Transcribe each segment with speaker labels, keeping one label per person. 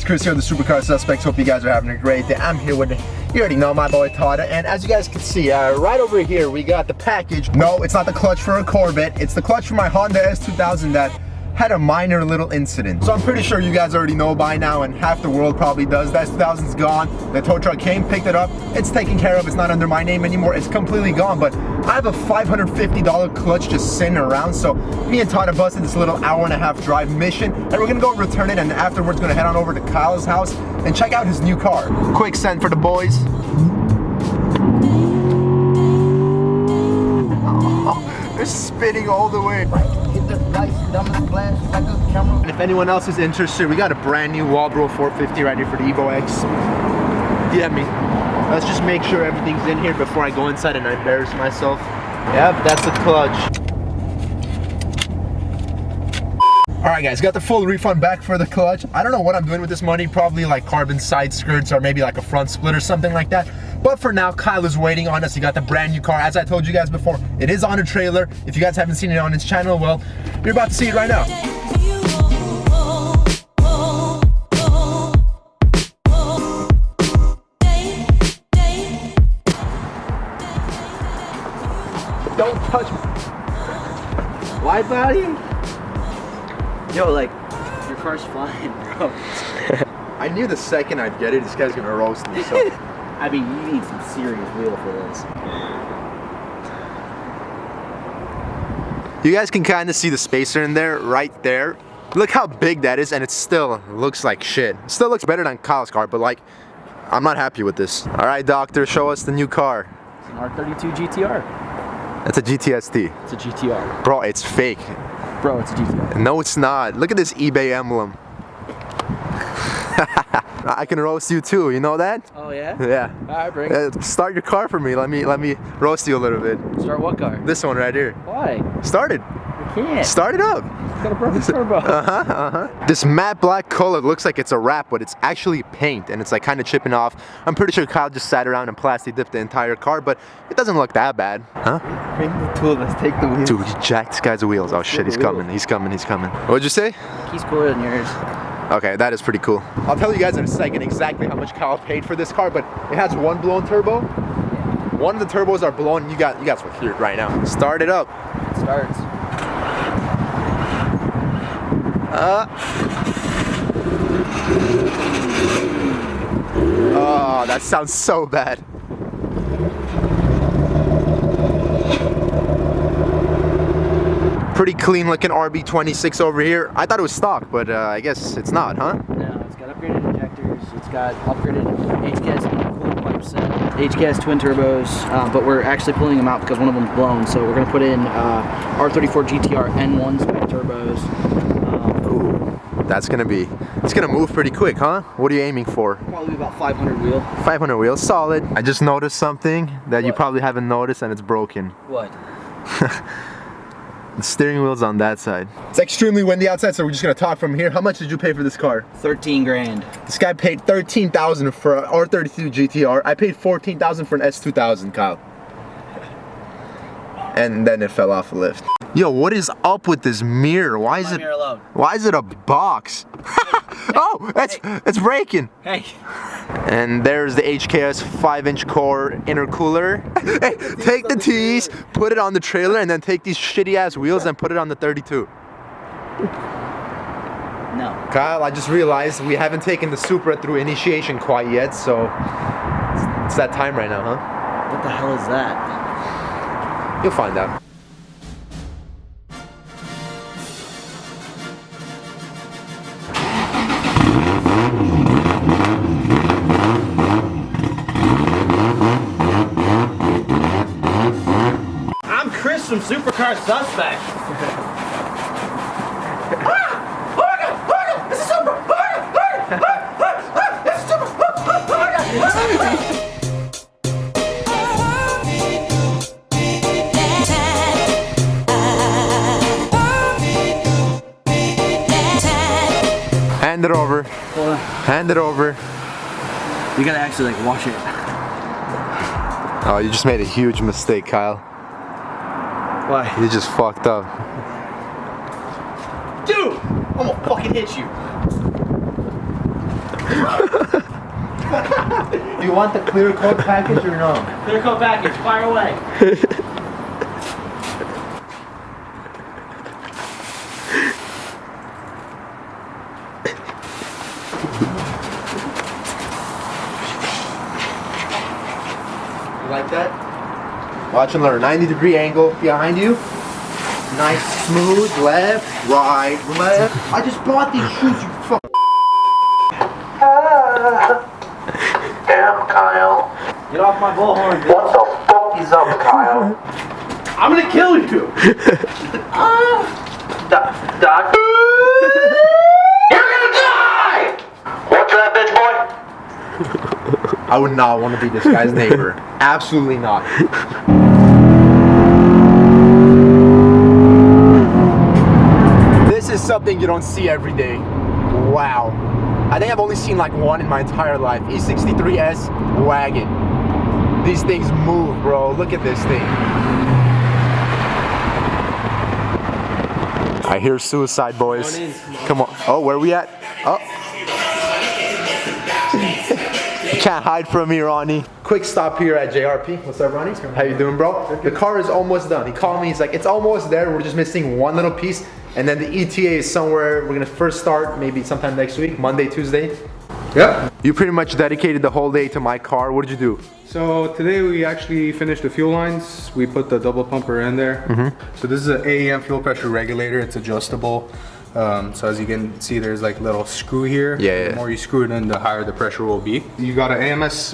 Speaker 1: Chris here, the Supercar Suspects. Hope you guys are having a great day. I'm here with, you already know, my boy Tada. And as you guys can see, right over here, we got the package. No, it's not the clutch for a Corvette. It's the clutch for my Honda S2000 that had a minor little incident. So I'm pretty sure you guys already know by now, and half the world probably does. That S2000's gone. The tow truck came, picked it up. It's taken care of. It's not under my name anymore. It's completely gone. But I have a $550 clutch just sitting around. So me and Tada busted this little hour-and-a-half drive mission, and we're gonna go return it, and afterwards gonna head on over to Kyle's house and check out his new car. Quick send for the boys. Oh, they're spinning all the way. And if anyone else is interested, we got a brand new Walbro 450 right here for the Evo X. Yeah, let's just make sure everything's in here before I go inside and I embarrass myself. Yep, that's the clutch. Alright guys, got the full refund back for the clutch. I don't know what I'm doing with this money, probably like carbon side skirts or maybe like a front split or something like that. But for now, Kyle is waiting on us. He got the brand new car. As I told you guys before, it is on a trailer. If you guys haven't seen it on his channel, well, you're about to see it right now. Don't touch me. Wide body?
Speaker 2: Yo, like, your car's flying, bro.
Speaker 1: I knew the second I'd get it, this guy's gonna roast me, so.
Speaker 2: I mean, you need some serious wheel for this.
Speaker 1: You guys can kind of see the spacer in there, right there. Look how big that is, and it still looks like shit. It still looks better than Kyle's car, but like, I'm not happy with this. All right, doctor, show us the new car.
Speaker 2: It's an R32 GTR.
Speaker 1: It's a GTST.
Speaker 2: It's a GTR.
Speaker 1: Bro, it's fake.
Speaker 2: Bro, it's a GTR.
Speaker 1: No, it's not. Look at this eBay emblem. I can roast you too, you know that?
Speaker 2: Oh yeah?
Speaker 1: Yeah.
Speaker 2: Alright, bring it.
Speaker 1: Start your car for me. Let me roast you a little bit.
Speaker 2: Start what car?
Speaker 1: This one right here.
Speaker 2: Why?
Speaker 1: Start it.
Speaker 2: I can't.
Speaker 1: Start it up.
Speaker 2: It's got a broken turbo.
Speaker 1: This matte black color looks like it's a wrap, but it's actually paint, and it's like kind of chipping off. I'm pretty sure Kyle just sat around and plastic dipped the entire car, but it doesn't look that bad. Huh?
Speaker 2: Bring the tool, let's take the wheels.
Speaker 1: Dude, he jacked this guy's wheels. Oh shit, he's coming. He's coming. He's coming. What'd you say?
Speaker 2: He's cooler than yours.
Speaker 1: Okay, that is pretty cool. I'll tell you guys in a second exactly how much Kyle paid for this car, but it has one blown turbo. One of the turbos are blown. You guys will hear it right now. Start it up.
Speaker 2: It starts.
Speaker 1: Oh, that sounds so bad. Pretty clean looking RB26 over here. I thought it was stock, but I guess it's not, huh?
Speaker 2: No, it's got upgraded injectors. It's got upgraded HKS intercooler pipe set, HKS twin turbos, but we're actually pulling them out because one of them's blown. So we're gonna put in R34 GTR N1 spec turbos.
Speaker 1: Ooh, that's gonna be. It's gonna move pretty quick, huh? What are you aiming for?
Speaker 2: Probably about 500 wheel.
Speaker 1: 500 wheels, solid. I just noticed something that you probably haven't noticed, and it's broken.
Speaker 2: What?
Speaker 1: The steering wheel's on that side. It's extremely windy outside, so we're just gonna talk from here. How much did you pay for this car?
Speaker 2: 13 grand.
Speaker 1: This guy paid 13,000 for an R32 GTR. I paid 14,000 for an S2000, Kyle. And then it fell off a lift. Yo, what is up with this mirror? Why is it a box? Oh, it's breaking.
Speaker 2: Hey.
Speaker 1: And there's the HKS 5-inch core intercooler. Hey, take the T's, put it on the trailer, and then take these shitty ass wheels and put it on the 32.
Speaker 2: No.
Speaker 1: Kyle, I just realized we haven't taken the Supra through initiation quite yet, so it's that time right now, huh?
Speaker 2: What the hell is that?
Speaker 1: You'll find out.
Speaker 3: I'm Chris from Supercar Suspects. Ah! Oh my god! Oh my god! This is Super! Oh my god! This is Super! Oh my god!
Speaker 1: Hand it over. Hand it over.
Speaker 2: You gotta actually like wash it.
Speaker 1: Oh, you just made a huge mistake, Kyle.
Speaker 2: Why?
Speaker 1: You just fucked up.
Speaker 3: Dude! I'm gonna fucking hit you.
Speaker 1: Do you want the clear coat package or no?
Speaker 2: Clear coat package, fire away.
Speaker 1: You like that? Watch and learn. 90-degree angle behind you. Nice, smooth, left, right, left. I just bought these shoes, you fuck.
Speaker 3: Damn, Kyle.
Speaker 2: Get off my bullhorn, bitch.
Speaker 3: What the fuck is up, Kyle?
Speaker 2: I'm gonna kill you.
Speaker 3: Doc. You're gonna die! What's that, bitch boy?
Speaker 1: I would not want to be this guy's neighbor. Absolutely not. This is something you don't see every day. Wow. I think I've only seen like one in my entire life. E63S wagon. These things move, bro. Look at this thing. I hear suicide, boys. Come on. Oh, where are we at? Oh. You can't hide from me, Ronnie. Quick stop here at JRP. What's up, Ronnie? How you doing, bro? The car is almost done. He called me. He's like, it's almost there. We're just missing one little piece. And then the ETA is somewhere. We're going to first start maybe sometime next week, Monday, Tuesday.
Speaker 4: Yep.
Speaker 1: You pretty much dedicated the whole day to my car. What did you do?
Speaker 4: So today we actually finished the fuel lines. We put the double pumper in there. So this is an AEM fuel pressure regulator. It's adjustable. So as you can see, there's like a little screw here.
Speaker 1: Yeah.
Speaker 4: The more you screw it in, the higher the pressure will be. You got an AMS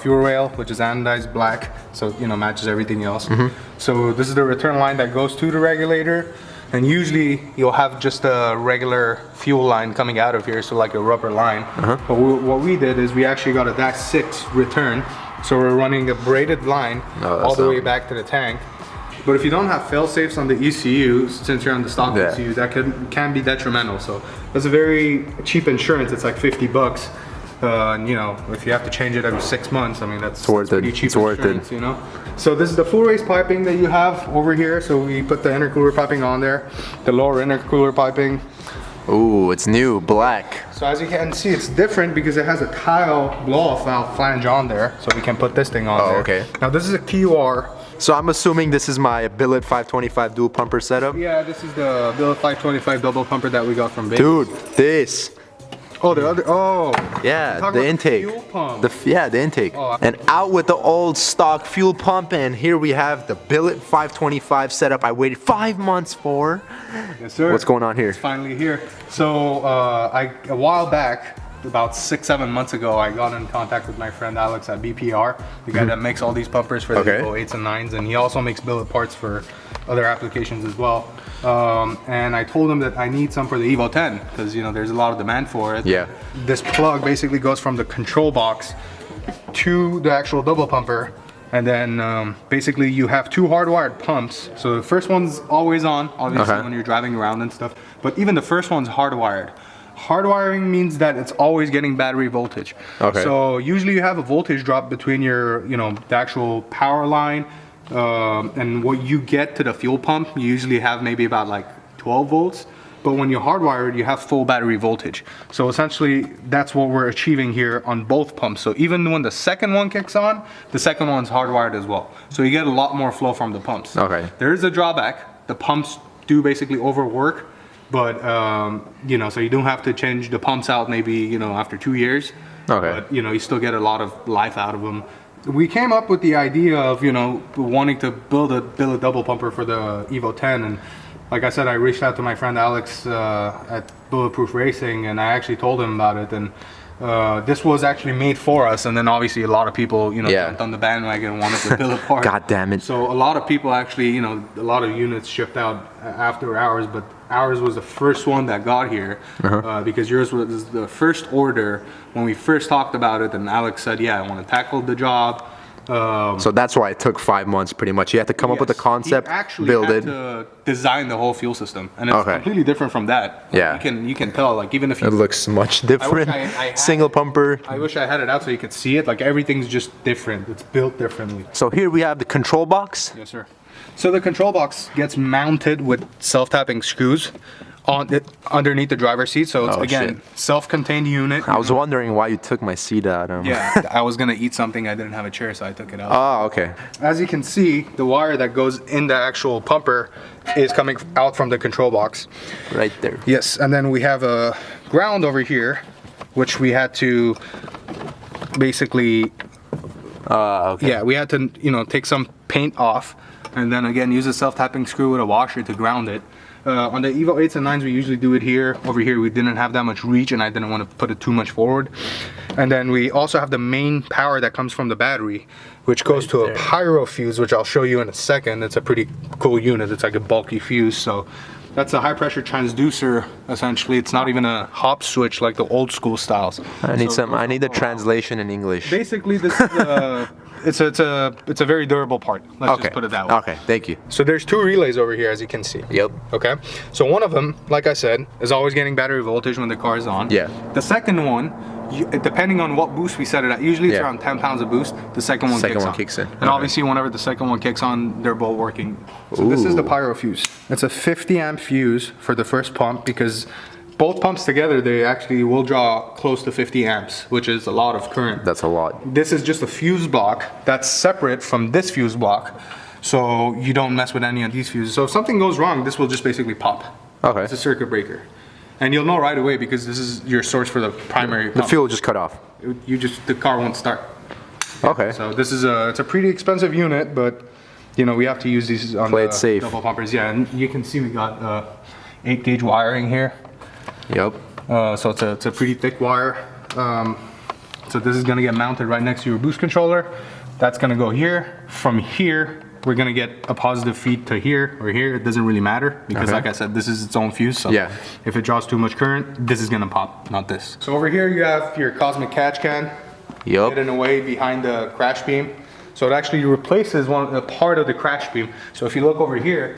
Speaker 4: fuel rail, which is anodized black, so you know matches everything else. So this is the return line that goes to the regulator. And usually you'll have just a regular fuel line coming out of here, so like a rubber line. But what we did is we actually got a -6 return. So we're running a braided line all the way back to the tank. But if you don't have fail safes on the ECU, since you're on the stock ECU, that can be detrimental. So that's a very cheap insurance. It's like 50 bucks. And you know, if you have to change it every 6 months, I mean that's pretty cheap insurance, you know. So this is the full race piping that you have over here. So we put the intercooler piping on there, the lower intercooler piping.
Speaker 1: Ooh, it's new, black.
Speaker 4: So as you can see, it's different because it has a tile blow-off valve flange on there, so we can put this thing on there.
Speaker 1: Okay.
Speaker 4: Now this is a QR.
Speaker 1: So I'm assuming this is my Billet 525 dual pumper setup?
Speaker 4: Yeah, this is the Billet 525 double pumper that we got from Vegas.
Speaker 1: Dude, this.
Speaker 4: Oh, the other,
Speaker 1: Yeah, the intake.
Speaker 4: The fuel pump.
Speaker 1: The intake.
Speaker 4: Oh,
Speaker 1: and out with the old stock fuel pump, and here we have the Billet 525 setup I waited 5 months for.
Speaker 4: Yes, sir.
Speaker 1: What's going on here?
Speaker 4: It's finally here. So a while back, about 6-7 months ago, I got in contact with my friend Alex at BPR, the guy that makes all these pumpers for the Evo 8s and 9s, and he also makes billet parts for other applications as well. And I told him that I need some for the Evo 10 because you know there's a lot of demand for it.
Speaker 1: Yeah.
Speaker 4: This plug basically goes from the control box to the actual double pumper, and then basically you have two hardwired pumps. So the first one's always on, obviously when you're driving around and stuff. But even the first one's hardwired. Hardwiring means that it's always getting battery voltage. Okay. So usually you have a voltage drop between your, you know, the actual power line and what you get to the fuel pump. You usually have maybe about like 12 volts. But when you hardwire it, you have full battery voltage. So essentially, that's what we're achieving here on both pumps. So even when the second one kicks on, the second one's hardwired as well. So you get a lot more flow from the pumps. Okay. There is a drawback. The pumps do basically overwork. But, you know, so you don't have to change the pumps out maybe, you know, after 2 years. Okay. But, you know, you still get a lot of life out of them. We came up with the idea of, you know, wanting to build a double pumper for the Evo 10. And like I said, I reached out to my friend Alex at Bulletproof Racing, and I actually told him about it. And this was actually made for us, and then obviously a lot of people, you know, jumped on the bandwagon and wanted to billet part. God damn it. So a lot of people actually, you know, a lot of units shipped out after ours, but ours was the first one that got here because yours was the first order when we first talked about it, and Alex said, yeah, I want to tackle the job.
Speaker 1: So that's why it took 5 months pretty much. You had to come up with a concept, build it.
Speaker 4: To design the whole fuel system, and it's completely different from that. Yeah, you can tell, like, even if you,
Speaker 1: it looks much different. Single pumper.
Speaker 4: I wish I had it out so you could see it. Like, everything's just different. It's built differently.
Speaker 1: So here we have the control box.
Speaker 4: Yes, sir. So the control box gets mounted with self-tapping screws underneath the driver's seat. So it's,
Speaker 5: Oh,
Speaker 4: again,
Speaker 5: shit.
Speaker 4: self-contained unit.
Speaker 5: I was wondering why you took my seat out.
Speaker 4: Yeah, I was gonna eat something. I didn't have a chair, so I took it out.
Speaker 5: Oh, okay.
Speaker 4: As you can see, the wire that goes in the actual pumper is coming out from the control box.
Speaker 5: Right there.
Speaker 4: Yes, and then we have a ground over here, which we had to basically,
Speaker 5: Okay.
Speaker 4: yeah, we had to, you know, take some paint off, and then again use a self-tapping screw with a washer to ground it. On the Evo 8s and 9s, we usually do it here. Over here, we didn't have that much reach, and I didn't want to put it too much forward. And then we also have the main power that comes from the battery, which goes to a Pyro Fuse, which I'll show you in a second. It's a pretty cool unit. It's like a bulky fuse. So that's a high-pressure transducer, essentially. It's not even a hop switch like the old school styles.
Speaker 5: I need
Speaker 4: So
Speaker 5: I need the translation in English.
Speaker 4: basically, this is it's a very durable part. Let's just put it that way.
Speaker 5: Okay, thank you.
Speaker 4: So there's two relays over here, as you can see.
Speaker 5: Yep.
Speaker 4: Okay. So one of them, like I said, is always getting battery voltage when the car is on.
Speaker 5: Yeah.
Speaker 4: The second one, depending on what boost we set it at, usually it's
Speaker 5: Yeah.
Speaker 4: around 10 pounds of boost. The second one kicks on. And
Speaker 5: Okay.
Speaker 4: obviously, whenever the second one kicks on, they're both working. So this is the Pyro Fuse. It's a 50 amp fuse for the first pump, because both pumps together, they actually will draw close to 50 amps, which is a lot of current.
Speaker 5: That's a lot.
Speaker 4: This is just a fuse block that's separate from this fuse block, so you don't mess with any of these fuses. So if something goes wrong, this will just basically pop.
Speaker 5: Okay.
Speaker 4: It's a circuit breaker. And you'll know right away, because this is your source for the primary
Speaker 5: The
Speaker 4: pump.
Speaker 5: fuel just cut off.
Speaker 4: The car won't start.
Speaker 5: Okay.
Speaker 4: So this is it's a pretty expensive unit, but you know, we have to use these on
Speaker 5: Play
Speaker 4: the
Speaker 5: it safe.
Speaker 4: double pumpers. Yeah, and you can see we got 8 gauge wiring here.
Speaker 5: Yep.
Speaker 4: So it's a pretty thick wire. So this is gonna get mounted right next to your boost controller. That's gonna go here. From here, we're gonna get a positive feed to here or here. It doesn't really matter, because like I said, this is its own fuse. So
Speaker 5: Yeah.
Speaker 4: if it draws too much current, this is gonna pop, not this. So over here you have your Cosmic catch can
Speaker 5: Yep.
Speaker 4: hidden away behind the crash beam. So it actually replaces a part of the crash beam. So if you look over here,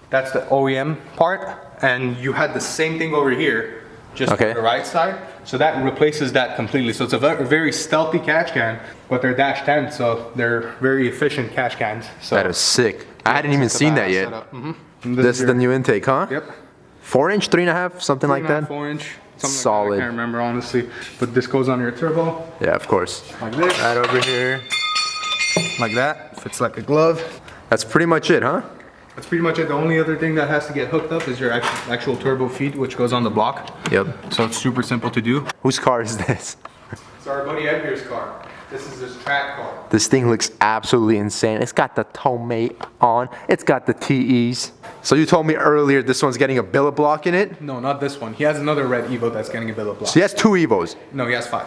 Speaker 4: that's the OEM part, and you had the same thing over here, just on the right side. So that replaces that completely. So it's a very stealthy catch can, but they're dash 10, so they're very efficient catch cans. So
Speaker 5: That is sick. I hadn't even seen that yet. This is the new intake, huh?
Speaker 4: Yep.
Speaker 5: 4-inch, 3.5, something like that.
Speaker 4: 4-inch. Something
Speaker 5: Solid.
Speaker 4: Like that. I can't remember honestly, but this goes on your turbo
Speaker 5: Yeah, of course.
Speaker 4: like this,
Speaker 5: Right over here.
Speaker 4: like that. Fits like a glove.
Speaker 5: That's pretty much it, huh?
Speaker 4: That's pretty much it. The only other thing that has to get hooked up is your actual turbo feed, which goes on the block.
Speaker 5: Yep.
Speaker 4: So it's super simple to do.
Speaker 5: Whose car is this?
Speaker 4: It's our buddy Edgar's car. This is his track car.
Speaker 5: This thing looks absolutely insane. It's got the Tomate on. It's got the TEs. So you told me earlier this one's getting a billet block in it?
Speaker 4: No, not this one. He has another red Evo that's getting a billet block.
Speaker 5: So he has 2 Evos.
Speaker 4: No, he has 5.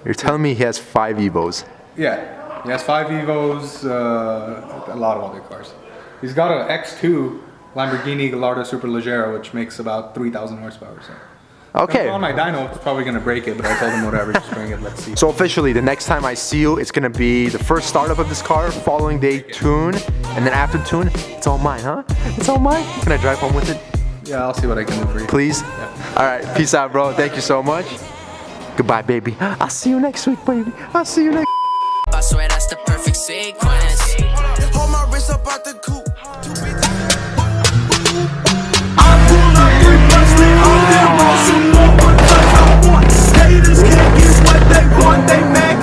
Speaker 5: You're telling me he has 5 Evos.
Speaker 4: Yeah, he has 5 Evos, a lot of other cars. He's got an X2 Lamborghini Gallardo Superleggera, which makes about 3,000 horsepower. So.
Speaker 5: Okay.
Speaker 4: On my dyno, it's probably gonna break it, but I told him whatever, just bring it, let's see.
Speaker 5: So officially, the next time I see you, it's gonna be the first startup of this car, following day tune, and then after tune, it's all mine, huh? It's all mine. Can I drive home with it,
Speaker 4: Yeah, I'll see what I can do for you.
Speaker 5: please? All right, peace out, bro. Thank you so much. Goodbye, baby. I'll see you next week, baby. I'll see you next.
Speaker 6: I swear that's the perfect sequence.
Speaker 3: Hold my wrist up out the coupe. Haters can't get what they want, they mad.